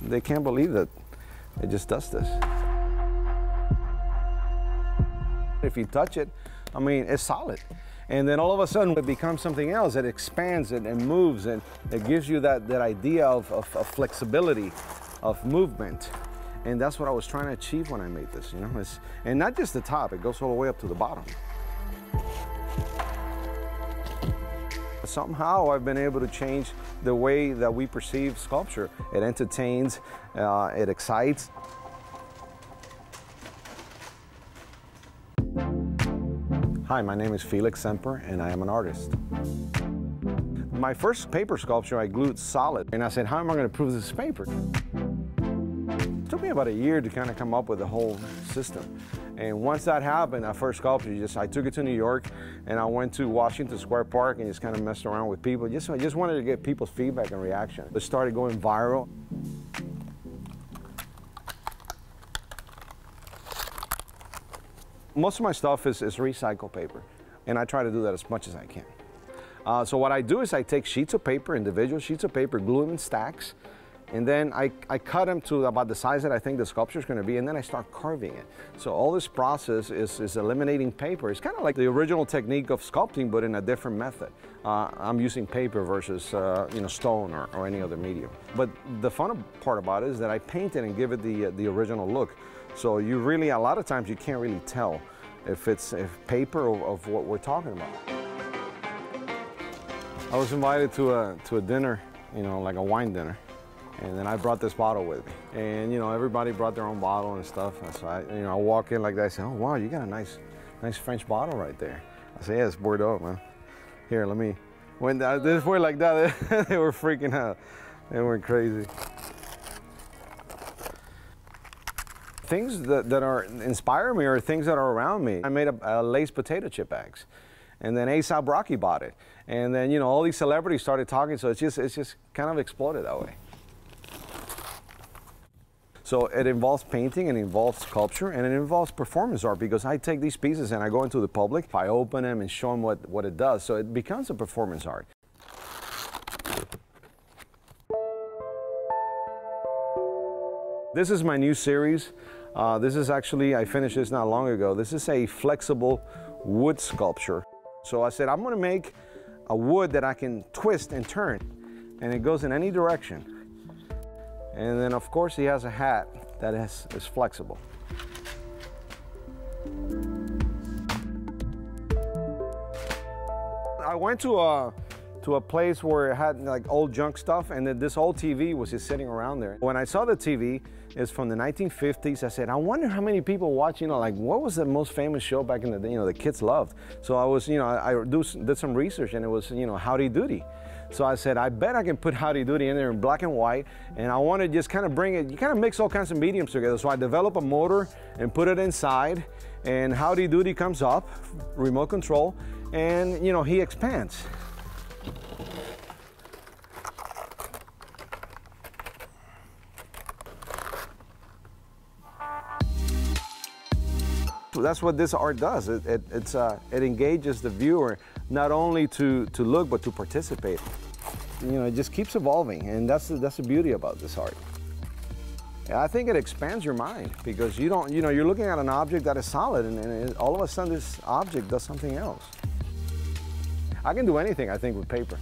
they can't believe that it just does this. If you touch it, I mean, it's solid. And then all of a sudden it becomes something else. It expands and moves, and it gives you that idea of flexibility, of movement. And that's what I was trying to achieve when I made this, you know. And not just the top, it goes all the way up to the bottom. Somehow I've been able to change the way that we perceive sculpture. It entertains, it excites. Hi, my name is Felix Semper, and I am an artist. My first paper sculpture I glued solid, and I said, how am I going to prove this is paper? It took me about a year to kind of come up with the whole system. And once that happened, that first sculpture, I took it to New York, and I went to Washington Square Park and just kind of messed around with people. I just wanted to get people's feedback and reaction. It started going viral. Most of my stuff is recycled paper, and I try to do that as much as I can. So what I do is I take sheets of paper, individual sheets of paper, glue them in stacks, and then I cut them to about the size that I think the sculpture is going to be, and then I start carving it. So all this process is eliminating paper. It's kind of like the original technique of sculpting, but in a different method. I'm using paper versus you know, stone or any other medium. But the fun part about it is that I paint it and give it the original look. So you really, a lot of times you can't really tell if it's paper or of what we're talking about. I was invited to a dinner, you know, like a wine dinner. And then I brought this bottle with me. And, you know, everybody brought their own bottle and stuff. And so I walk in like that, I say, oh, wow, you got a nice French bottle right there. I say, yeah, it's Bordeaux, man. Here, let me. When this were like that, they were freaking out. They went crazy. Things that are inspire me are things that are around me. I made a Lay's potato chip bags. And then A$AP Rocky bought it. And then, you know, all these celebrities started talking, so it's just kind of exploded that way. So it involves painting, and it involves sculpture, and it involves performance art, because I take these pieces and I go into the public, I open them and show them what it does. So it becomes a performance art. This is my new series. This is actually, I finished this not long ago. This is a flexible wood sculpture. So I said, I'm going to make a wood that I can twist and turn, and it goes in any direction. And then, of course, he has a hat that is flexible. I went to a place where it had like old junk stuff, and then this old TV was just sitting around there. When I saw the TV, it's from the 1950s. I said, I wonder how many people watch, you know, like what was the most famous show back in the day, you know, the kids loved. So I was, you know, I did some research, and it was, you know, Howdy Doody. So I said, I bet I can put Howdy Doody in there in black and white, and I want to just kind of bring it, you kind of mix all kinds of mediums together. So I develop a motor and put it inside, and Howdy Doody comes up, remote control, and, you know, he expands. That's what this art does. It engages the viewer not only to look, but to participate. You know, it just keeps evolving, and that's the beauty about this art. And I think it expands your mind, because you know, you're looking at an object that is solid, and all of a sudden this object does something else. I can do anything, I think, with paper.